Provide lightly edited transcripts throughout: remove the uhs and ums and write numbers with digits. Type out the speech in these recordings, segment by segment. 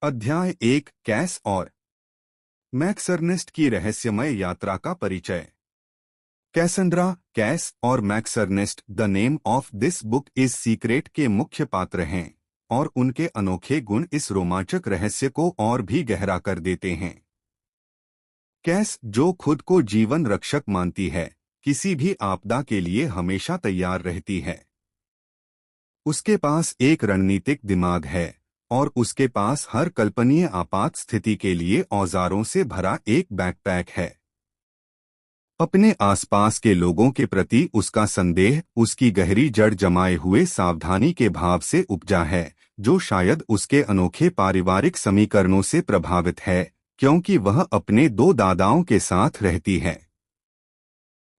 अध्याय 1 कैस और Max Ernest की रहस्यमय यात्रा का परिचय। कैसेंड्रा, कैस और Max Ernest the name of this book is secret के मुख्य पात्र हैं और उनके अनोखे गुण इस रोमांचक रहस्य को और भी गहरा कर देते हैं। कैस, जो खुद को जीवन रक्षक मानती है, किसी भी आपदा के लिए हमेशा तैयार रहती है। उसके पास एक रणनीतिक दिमाग है और उसके पास हर कल्पनीय आपात स्थिति के लिए औजारों से भरा एक बैकपैक है। अपने आसपास के लोगों के प्रति उसका संदेह उसकी गहरी जड़ जमाए हुए सावधानी के भाव से उपजा है, जो शायद उसके अनोखे पारिवारिक समीकरणों से प्रभावित है, क्योंकि वह अपने दो दादाओं के साथ रहती है।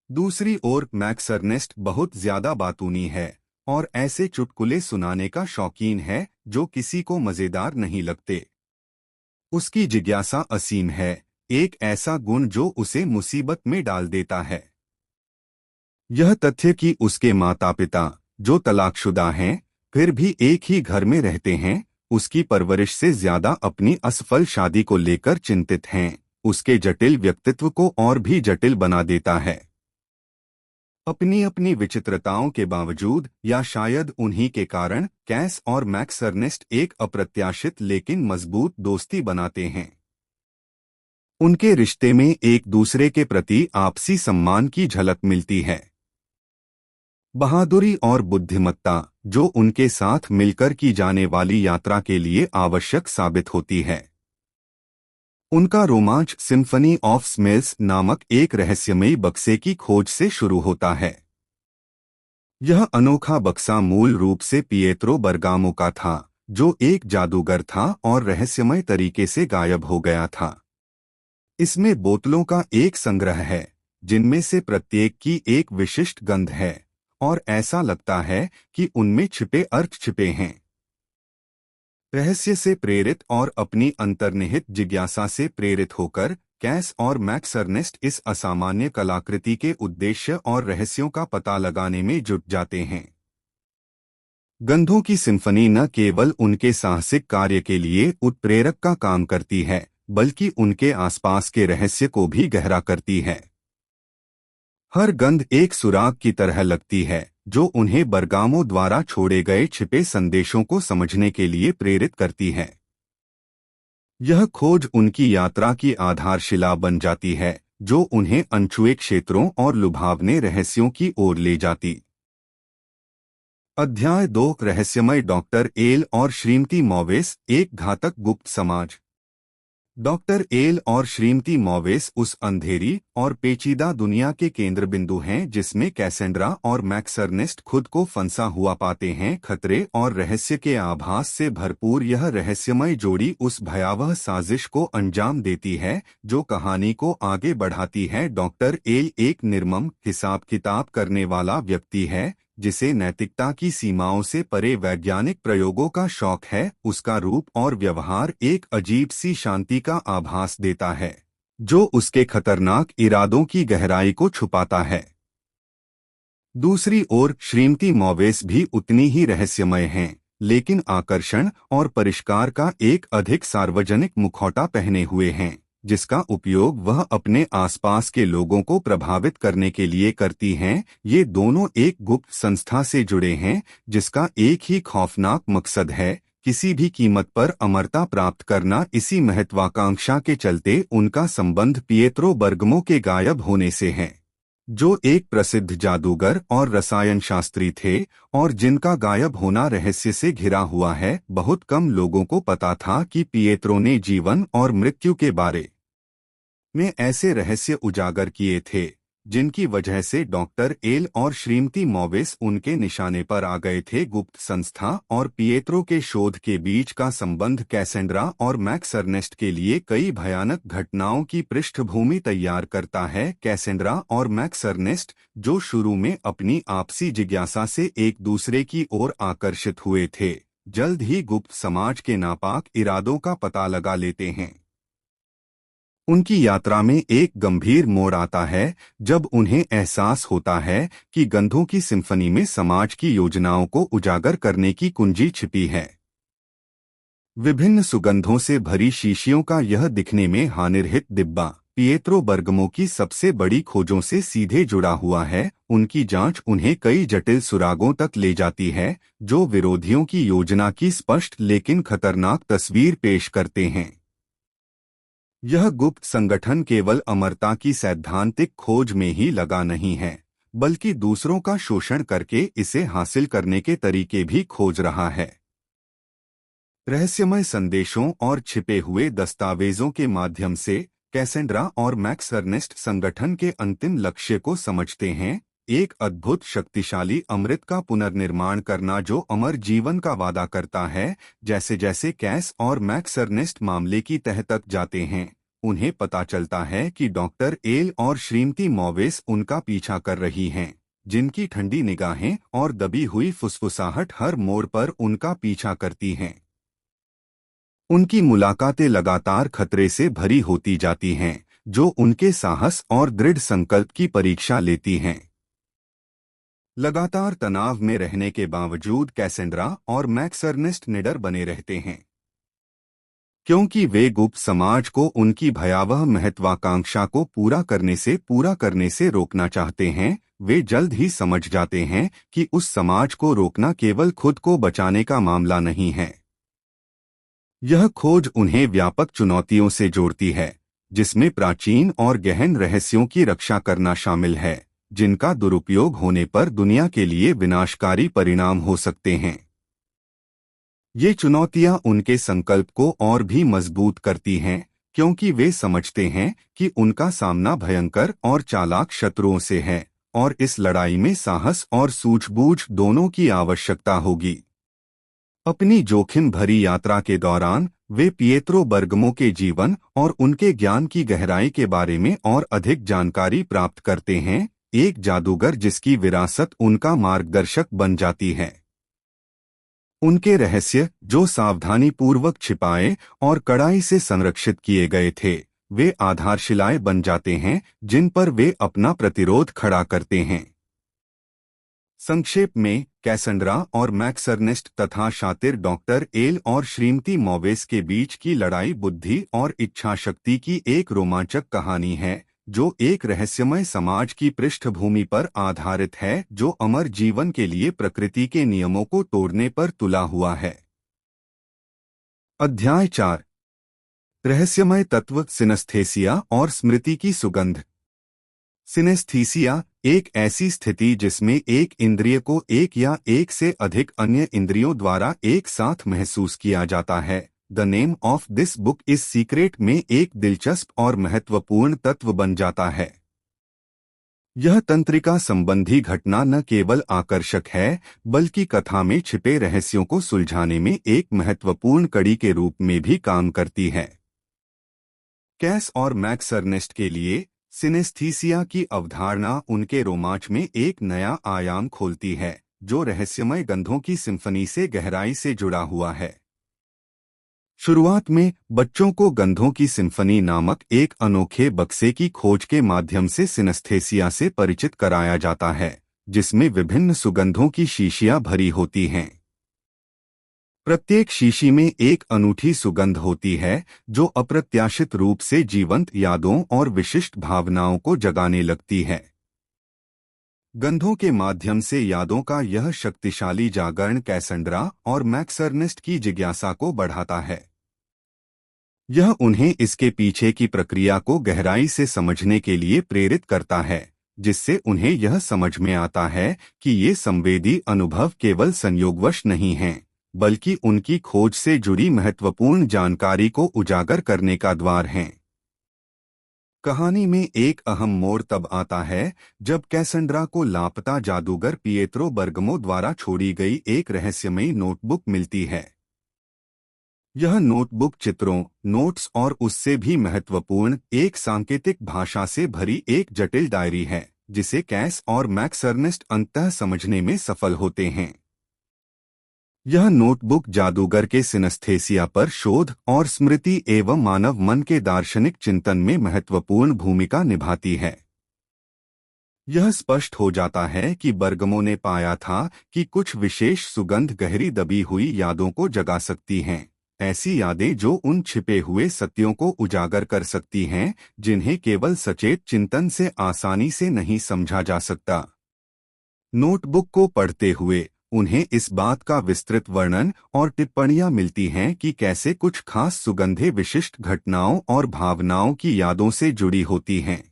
दूसरी ओर मैक्स अर्नेस्ट बहुत ज्यादा बातूनी है और ऐसे चुटकुले सुनाने का शौकीन है जो किसी को मजेदार नहीं लगते। उसकी जिज्ञासा असीम है, एक ऐसा गुण जो उसे मुसीबत में डाल देता है। यह तथ्य कि उसके माता पिता, जो तलाकशुदा हैं, फिर भी एक ही घर में रहते हैं, उसकी परवरिश से ज्यादा अपनी असफल शादी को लेकर चिंतित हैं, उसके जटिल व्यक्तित्व को और भी जटिल बना देता है। अपनी अपनी विचित्रताओं के बावजूद या शायद उन्हीं के कारण कैस और मैक्स अर्नेस्ट एक अप्रत्याशित लेकिन मजबूत दोस्ती बनाते हैं। उनके रिश्ते में एक दूसरे के प्रति आपसी सम्मान की झलक मिलती है। बहादुरी और बुद्धिमत्ता, जो उनके साथ मिलकर की जाने वाली यात्रा के लिए आवश्यक साबित होती है। उनका रोमांच सिम्फनी ऑफ स्मेल्स नामक एक रहस्यमयी बक्से की खोज से शुरू होता है। यह अनोखा बक्सा मूल रूप से पिएत्रो बर्गामो का था, जो एक जादूगर था और रहस्यमय तरीके से गायब हो गया था। इसमें बोतलों का एक संग्रह है, जिनमें से प्रत्येक की एक विशिष्ट गंध है, और ऐसा लगता है कि उनमें छिपे अर्थ छिपे हैं। रहस्य से प्रेरित और अपनी अंतर्निहित जिज्ञासा से प्रेरित होकर कैस और मैक्स अर्नेस्ट इस असामान्य कलाकृति के उद्देश्य और रहस्यों का पता लगाने में जुट जाते हैं। गंधों की सिम्फनी न केवल उनके साहसिक कार्य के लिए उत्प्रेरक का काम करती है, बल्कि उनके आसपास के रहस्य को भी गहरा करती है। हर गंध एक सुराग की तरह लगती है, जो उन्हें बर्गामो द्वारा छोड़े गए छिपे संदेशों को समझने के लिए प्रेरित करती है। यह खोज उनकी यात्रा की आधारशिला बन जाती है, जो उन्हें अनछुए क्षेत्रों और लुभावने रहस्यों की ओर ले जाती। अध्याय 2 रहस्यमय डॉक्टर एल और श्रीमती मॉवेस, एक घातक गुप्त समाज। डॉक्टर एल और श्रीमती मॉवेस उस अंधेरी और पेचीदा दुनिया के केंद्र बिंदु हैं जिसमें कैसेंड्रा और मैक्स अर्नेस्ट खुद को फंसा हुआ पाते हैं। खतरे और रहस्य के आभास से भरपूर यह रहस्यमय जोड़ी उस भयावह साजिश को अंजाम देती है जो कहानी को आगे बढ़ाती है। डॉक्टर एल एक निर्मम हिसाब किताब करने वाला व्यक्ति है, जिसे नैतिकता की सीमाओं से परे वैज्ञानिक प्रयोगों का शौक है। उसका रूप और व्यवहार एक अजीब सी शांति का आभास देता है, जो उसके खतरनाक इरादों की गहराई को छुपाता है। दूसरी ओर श्रीमती मॉवेस भी उतनी ही रहस्यमय हैं, लेकिन आकर्षण और परिष्कार का एक अधिक सार्वजनिक मुखौटा पहने हुए हैं, जिसका उपयोग वह अपने आसपास के लोगों को प्रभावित करने के लिए करती हैं। ये दोनों एक गुप्त संस्था से जुड़े हैं, जिसका एक ही खौफनाक मकसद है, किसी भी कीमत पर अमरता प्राप्त करना। इसी महत्वाकांक्षा के चलते उनका संबंध पिएत्रो बर्गमो के गायब होने से है, जो एक प्रसिद्ध जादूगर और रसायन शास्त्री थे और जिनका गायब होना रहस्य से घिरा हुआ है। बहुत कम लोगों को पता था कि पिएत्रो ने जीवन और मृत्यु के बारे में ऐसे रहस्य उजागर किए थे, जिनकी वजह से डॉक्टर एल और श्रीमती मॉवेस उनके निशाने पर आ गए थे। गुप्त संस्था और पिएत्रो के शोध के बीच का संबंध कैसेंड्रा और मैक्स अर्नेस्ट के लिए कई भयानक घटनाओं की पृष्ठभूमि तैयार करता है। कैसेंड्रा और मैक्स अर्नेस्ट, जो शुरू में अपनी आपसी जिज्ञासा से एक दूसरे की ओर आकर्षित हुए थे, जल्द ही गुप्त समाज के नापाक इरादों का पता लगा लेते हैं। उनकी यात्रा में एक गंभीर मोड़ आता है जब उन्हें एहसास होता है कि गंधों की सिम्फनी में समाज की योजनाओं को उजागर करने की कुंजी छिपी है। विभिन्न सुगंधों से भरी शीशियों का यह दिखने में हानिरहित डिब्बा पिएत्रो बर्गमो की सबसे बड़ी खोजों से सीधे जुड़ा हुआ है। उनकी जांच उन्हें कई जटिल सुरागों तक ले जाती है, जो विरोधियों की योजना की स्पष्ट लेकिन खतरनाक तस्वीर पेश करते हैं। यह गुप्त संगठन केवल अमरता की सैद्धांतिक खोज में ही लगा नहीं है, बल्कि दूसरों का शोषण करके इसे हासिल करने के तरीके भी खोज रहा है। रहस्यमय संदेशों और छिपे हुए दस्तावेजों के माध्यम से कैसेंड्रा और मैक्स अर्नेस्ट संगठन के अंतिम लक्ष्य को समझते हैं, एक अद्भुत शक्तिशाली अमृत का पुनर्निर्माण करना जो अमर जीवन का वादा करता है। जैसे जैसे कैस और मैक्स अर्नेस्ट मामले की तह तक जाते हैं, उन्हें पता चलता है कि डॉक्टर एल और श्रीमती मॉवेस उनका पीछा कर रही हैं, जिनकी ठंडी निगाहें और दबी हुई फुसफुसाहट हर मोड़ पर उनका पीछा करती हैं। उनकी मुलाकातें लगातार खतरे से भरी होती जाती हैं, जो उनके साहस और दृढ़ संकल्प की परीक्षा लेती हैं। लगातार तनाव में रहने के बावजूद कैसेंड्रा और मैक्स अर्नेस्ट निडर बने रहते हैं, क्योंकि वे गुप्त समाज को उनकी भयावह महत्वाकांक्षा को पूरा करने से रोकना चाहते हैं। वे जल्द ही समझ जाते हैं कि उस समाज को रोकना केवल खुद को बचाने का मामला नहीं है। यह खोज उन्हें व्यापक चुनौतियों से जोड़ती है, जिसमें प्राचीन और गहन रहस्यों की रक्षा करना शामिल है, जिनका दुरुपयोग होने पर दुनिया के लिए विनाशकारी परिणाम हो सकते हैं। ये चुनौतियां उनके संकल्प को और भी मजबूत करती हैं, क्योंकि वे समझते हैं कि उनका सामना भयंकर और चालाक शत्रुओं से है, और इस लड़ाई में साहस और सूझबूझ दोनों की आवश्यकता होगी। अपनी जोखिम भरी यात्रा के दौरान वे पिएत्रो बर्गमो के जीवन और उनके ज्ञान की गहराई के बारे में और अधिक जानकारी प्राप्त करते हैं, एक जादूगर जिसकी विरासत उनका मार्गदर्शक बन जाती है। उनके रहस्य, जो सावधानीपूर्वक छिपाए और कड़ाई से संरक्षित किए गए थे, वे आधारशिलाएं बन जाते हैं जिन पर वे अपना प्रतिरोध खड़ा करते हैं। संक्षेप में, कैसेंड्रा और मैक्स अर्नेस्ट तथा शातिर डॉक्टर एल और श्रीमती मॉवेस के बीच की लड़ाई बुद्धि और इच्छाशक्ति की एक रोमांचक कहानी है, जो एक रहस्यमय समाज की पृष्ठभूमि पर आधारित है, जो अमर जीवन के लिए प्रकृति के नियमों को तोड़ने पर तुला हुआ है। अध्याय 4। रहस्यमय तत्व, सिनेस्थेसिया और स्मृति की सुगंध। सिनेस्थीसिया एक ऐसी स्थिति जिसमें एक इंद्रिय को एक या एक से अधिक अन्य इंद्रियों द्वारा एक साथ महसूस किया जाता है। The name of this book is secret में एक दिलचस्प और महत्वपूर्ण तत्व बन जाता है। यह तंत्रिका संबंधी घटना न केवल आकर्षक है, बल्कि कथा में छिपे रहस्यों को सुलझाने में एक महत्वपूर्ण कड़ी के रूप में भी काम करती है। कैस और मैक्स अर्नेस्ट के लिए सिनेस्थीसिया की अवधारणा उनके रोमांच में एक नया आयाम खोलती है, जो रहस्यमय गंधों की सिम्फनी से गहराई से जुड़ा हुआ है। शुरुआत में बच्चों को गंधों की सिम्फनी नामक एक अनोखे बक्से की खोज के माध्यम से सिनेस्थेसिया से परिचित कराया जाता है, जिसमें विभिन्न सुगंधों की शीशियां भरी होती हैं। प्रत्येक शीशी में एक अनूठी सुगंध होती है, जो अप्रत्याशित रूप से जीवंत यादों और विशिष्ट भावनाओं को जगाने लगती है। गंधों के माध्यम से यादों का यह शक्तिशाली जागरण कैसेंड्रा और मैक्स अर्नेस्ट की जिज्ञासा को बढ़ाता है। यह उन्हें इसके पीछे की प्रक्रिया को गहराई से समझने के लिए प्रेरित करता है, जिससे उन्हें यह समझ में आता है कि ये संवेदी अनुभव केवल संयोगवश नहीं हैं, बल्कि उनकी खोज से जुड़ी महत्वपूर्ण जानकारी को उजागर करने का द्वार हैं। कहानी में एक अहम मोड़ तब आता है जब कैसेंड्रा को लापता जादूगर पिएत्रो बर्गमो द्वारा छोड़ी गई एक रहस्यमयी नोटबुक मिलती है। यह नोटबुक चित्रों, नोट्स और उससे भी महत्वपूर्ण एक सांकेतिक भाषा से भरी एक जटिल डायरी है, जिसे कैस और मैक्स अर्नेस्ट अंततः समझने में सफल होते हैं। यह नोटबुक जादूगर के सिनेस्थेसिया पर शोध और स्मृति एवं मानव मन के दार्शनिक चिंतन में महत्वपूर्ण भूमिका निभाती है। यह स्पष्ट हो जाता है कि बर्गमो ने पाया था कि कुछ विशेष सुगंध गहरी दबी हुई यादों को जगा सकती हैं, ऐसी यादें जो उन छिपे हुए सत्यों को उजागर कर सकती हैं जिन्हें केवल सचेत चिंतन से आसानी से नहीं समझा जा सकता। नोटबुक को पढ़ते हुए उन्हें इस बात का विस्तृत वर्णन और टिप्पणियां मिलती हैं कि कैसे कुछ खास सुगंधें विशिष्ट घटनाओं और भावनाओं की यादों से जुड़ी होती हैं।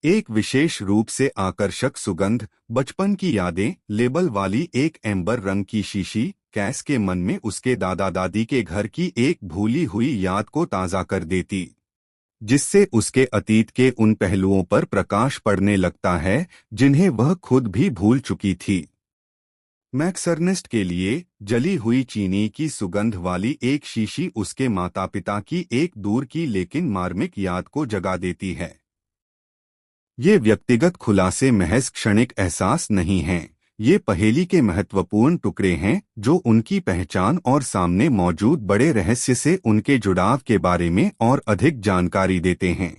एक विशेष रूप से आकर्षक सुगंध बचपन की यादें लेबल वाली एक एम्बर रंग की शीशी कैस के मन में उसके दादा दादी के घर की एक भूली हुई याद को ताज़ा कर देती, जिससे उसके अतीत के उन पहलुओं पर प्रकाश पड़ने लगता है जिन्हें वह खुद भी भूल चुकी थी। मैक्स अर्नेस्ट के लिए जली हुई चीनी की सुगंध वाली एक शीशी उसके माता पिता की एक दूर की लेकिन मार्मिक याद को जगा देती है। ये व्यक्तिगत खुलासे महज क्षणिक एहसास नहीं हैं, ये पहेली के महत्वपूर्ण टुकड़े हैं जो उनकी पहचान और सामने मौजूद बड़े रहस्य से उनके जुड़ाव के बारे में और अधिक जानकारी देते हैं।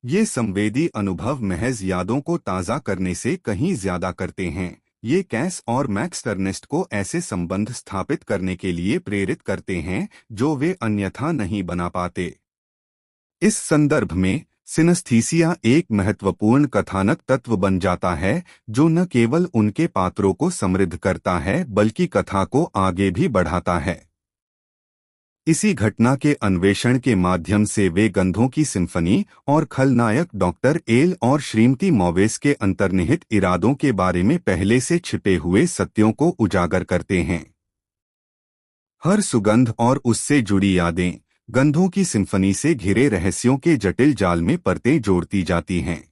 ये संवेदी अनुभव महज यादों को ताज़ा करने से कहीं ज्यादा करते हैं, ये कैस और मैक्स अर्नेस्ट को ऐसे संबंध स्थापित करने के लिए प्रेरित करते हैं जो वे अन्यथा नहीं बना पाते। इस संदर्भ में सिनेस्थीसिया एक महत्वपूर्ण कथानक तत्व बन जाता है जो न केवल उनके पात्रों को समृद्ध करता है बल्कि कथा को आगे भी बढ़ाता है। इसी घटना के अन्वेषण के माध्यम से वे गंधों की सिम्फनी और खलनायक डॉक्टर एल और श्रीमती मॉवेस के अंतर्निहित इरादों के बारे में पहले से छिपे हुए सत्यों को उजागर करते हैं। हर सुगंध और उससे जुड़ी यादें गंधों की सिम्फनी से घिरे रहस्यों के जटिल जाल में परतें जोड़ती जाती हैं।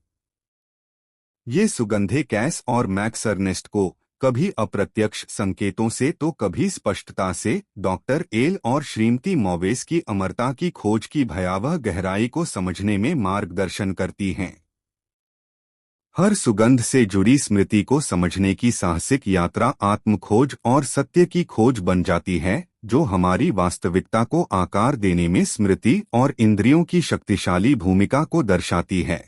ये सुगंधें कैस और मैक्स अर्नेस्ट को कभी अप्रत्यक्ष संकेतों से तो कभी स्पष्टता से डॉक्टर एल और श्रीमती मॉवेस की अमरता की खोज की भयावह गहराई को समझने में मार्गदर्शन करती हैं। हर सुगंध से जुड़ी स्मृति को समझने की साहसिक यात्रा आत्मखोज और सत्य की खोज बन जाती है जो हमारी वास्तविकता को आकार देने में स्मृति और इंद्रियों की शक्तिशाली भूमिका को दर्शाती है।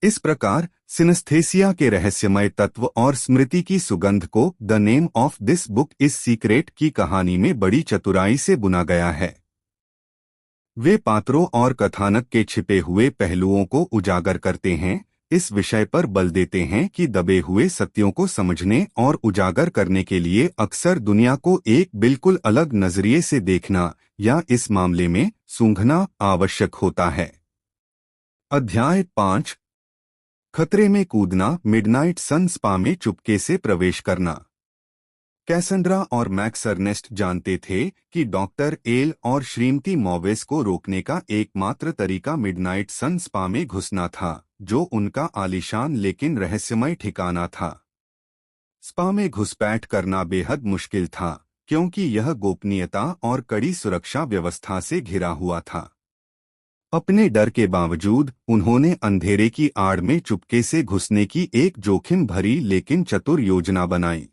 इस प्रकार सिनेस्थेसिया के रहस्यमय तत्व और स्मृति की सुगंध को the name of this book is secret की कहानी में बड़ी चतुराई से बुना गया है। वे पात्रों और कथानक के छिपे हुए पहलुओं को उजागर करते हैं, इस विषय पर बल देते हैं कि दबे हुए सत्यों को समझने और उजागर करने के लिए अक्सर दुनिया को एक बिल्कुल अलग नजरिए से देखना या इस मामले में सूंघना आवश्यक होता है। अध्याय 5 खतरे में कूदना मिडनाइट सन स्पा में चुपके से प्रवेश करना। कैसेंड्रा और मैक्स अर्नेस्ट जानते थे कि डॉक्टर एल और श्रीमती मॉवेस को रोकने का एकमात्र तरीका मिडनाइट सन स्पा में घुसना था, जो उनका आलीशान लेकिन रहस्यमय ठिकाना था। स्पा में घुसपैठ करना बेहद मुश्किल था क्योंकि यह गोपनीयता और कड़ी सुरक्षा व्यवस्था से घिरा हुआ था। अपने डर के बावजूद उन्होंने अंधेरे की आड़ में चुपके से घुसने की एक जोखिम भरी लेकिन चतुर योजना बनाई।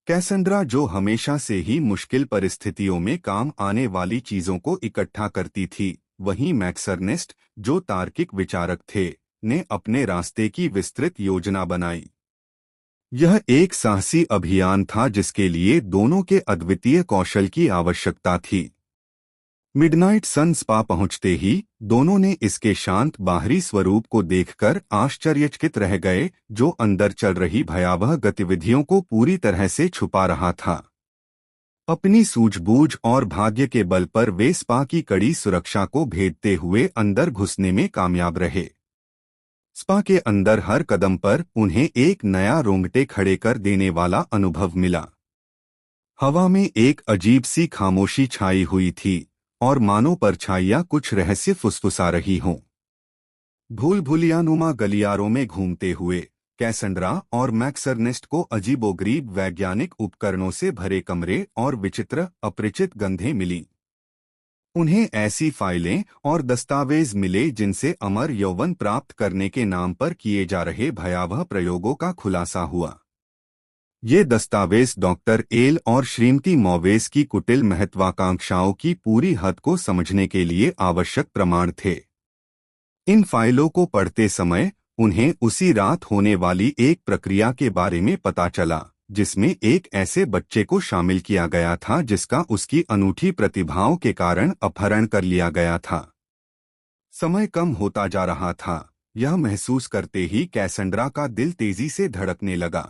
कैसेंड्रा, जो हमेशा से ही मुश्किल परिस्थितियों में काम आने वाली चीजों को इकट्ठा करती थी, वहीं मैक्स अर्नेस्ट, जो तार्किक विचारक थे, ने अपने रास्ते की विस्तृत योजना बनाई। यह एक साहसी अभियान था जिसके लिए दोनों के अद्वितीय कौशल की आवश्यकता थी। मिडनाइट सन स्पा पहुंचते ही दोनों ने इसके शांत बाहरी स्वरूप को देखकर आश्चर्यचकित रह गए, जो अंदर चल रही भयावह गतिविधियों को पूरी तरह से छुपा रहा था। अपनी सूझबूझ और भाग्य के बल पर वे स्पा की कड़ी सुरक्षा को भेदते हुए अंदर घुसने में कामयाब रहे। स्पा के अंदर हर कदम पर उन्हें एक नया रोंगटे खड़े कर देने वाला अनुभव मिला। हवा में एक अजीब सी खामोशी छाई हुई थी और मानो परछाइयां कुछ रहस्य फुसफुसा रही हों। भूल-भुलैयानुमा गलियारों में घूमते हुए कैसेंड्रा और मैक्स अर्नेस्ट को अजीबोगरीब वैज्ञानिक उपकरणों से भरे कमरे और विचित्र अपरिचित गंधें मिली। उन्हें ऐसी फाइलें और दस्तावेज मिले जिनसे अमर यौवन प्राप्त करने के नाम पर किए जा रहे भयावह प्रयोगों का खुलासा हुआ। ये दस्तावेज डॉक्टर एल और श्रीमती मॉवेस की कुटिल महत्वाकांक्षाओं की पूरी हद को समझने के लिए आवश्यक प्रमाण थे। इन फाइलों को पढ़ते समय उन्हें उसी रात होने वाली एक प्रक्रिया के बारे में पता चला, जिसमें एक ऐसे बच्चे को शामिल किया गया था जिसका उसकी अनूठी प्रतिभाओं के कारण अपहरण कर लिया गया था। समय कम होता जा रहा था। यह महसूस करते ही कैसेंड्रा का दिल तेजी से धड़कने लगा।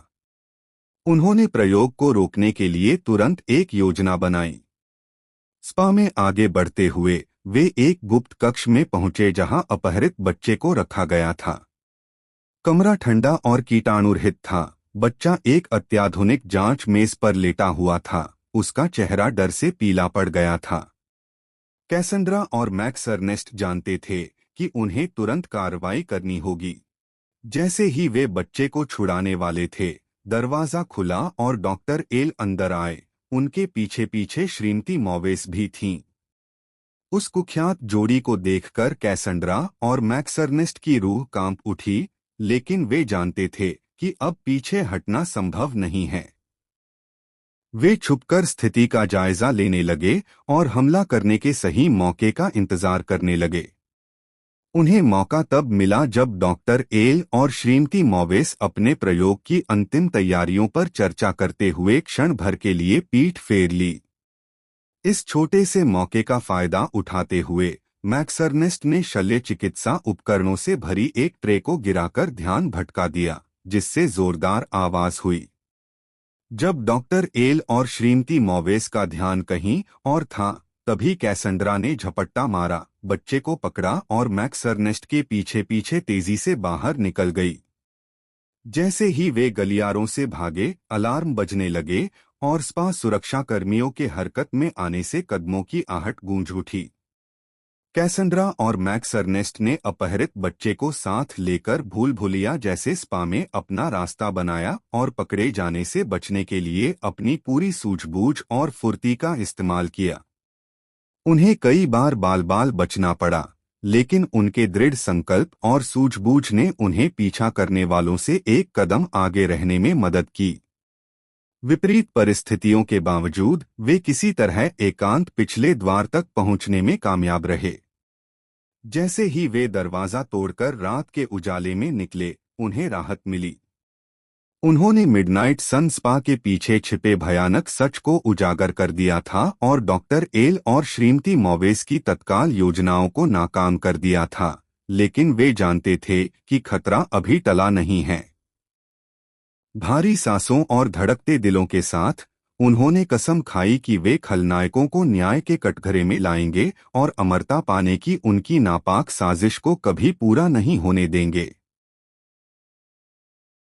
उन्होंने प्रयोग को रोकने के लिए तुरंत एक योजना बनाई। स्पा में आगे बढ़ते हुए वे एक गुप्त कक्ष में पहुंचे जहां अपहरित बच्चे को रखा गया था। कमरा ठंडा और कीटाणुरहित था। बच्चा एक अत्याधुनिक जांच मेज पर लेटा हुआ था। उसका चेहरा डर से पीला पड़ गया था। कैसेंड्रा और मैक्स अर्नेस्ट जानते थे कि उन्हें तुरंत कार्रवाई करनी होगी। जैसे ही वे बच्चे को छुड़ाने वाले थे, दरवाजा खुला और डॉक्टर एल अंदर आए। उनके पीछे पीछे श्रीमती मॉवेस भी थीं। उस कुख्यात जोड़ी को देखकर कैसेंड्रा और मैक्स अर्नेस्ट की रूह कांप उठी, लेकिन वे जानते थे कि अब पीछे हटना संभव नहीं है। वे छुपकर स्थिति का जायजा लेने लगे और हमला करने के सही मौके का इंतजार करने लगे। उन्हें मौका तब मिला जब डॉक्टर एल और श्रीमती मॉवेस अपने प्रयोग की अंतिम तैयारियों पर चर्चा करते हुए क्षण भर के लिए पीठ फेर ली। इस छोटे से मौके का फायदा उठाते हुए मैक्स अर्नेस्ट ने शल्य चिकित्सा उपकरणों से भरी एक ट्रे को गिराकर ध्यान भटका दिया, जिससे जोरदार आवाज हुई। जब डॉक्टर एल और श्रीमती मॉवेस का ध्यान कहीं और था, तभी कैसेंड्रा ने झपट्टा मारा, बच्चे को पकड़ा और मैक्स अर्नेस्ट के पीछे पीछे तेजी से बाहर निकल गई। जैसे ही वे गलियारों से भागे, अलार्म बजने लगे और स्पा सुरक्षा कर्मियों के हरकत में आने से कदमों की आहट गूंज उठी। कैसेंड्रा और मैक्स अर्नेस्ट ने अपहरित बच्चे को साथ लेकर भूल भुलैया जैसे स्पा में अपना रास्ता बनाया और पकड़े जाने से बचने के लिए अपनी पूरी सूझबूझ और फुर्ती का इस्तेमाल किया। उन्हें कई बार बाल बाल बचना पड़ा, लेकिन उनके दृढ़ संकल्प और सूझबूझ ने उन्हें पीछा करने वालों से एक कदम आगे रहने में मदद की। विपरीत परिस्थितियों के बावजूद वे किसी तरह एकांत पिछले द्वार तक पहुंचने में कामयाब रहे। जैसे ही वे दरवाजा तोड़कर रात के उजाले में निकले, उन्हें राहत मिली। उन्होंने मिडनाइट सन स्पा के पीछे छिपे भयानक सच को उजागर कर दिया था और डॉक्टर एल और श्रीमती मॉवेस की तत्काल योजनाओं को नाकाम कर दिया था, लेकिन वे जानते थे कि खतरा अभी टला नहीं है। भारी सांसों और धड़कते दिलों के साथ उन्होंने कसम खाई कि वे खलनायकों को न्याय के कटघरे में लाएंगे और अमरता पाने की उनकी नापाक साजिश को कभी पूरा नहीं होने देंगे।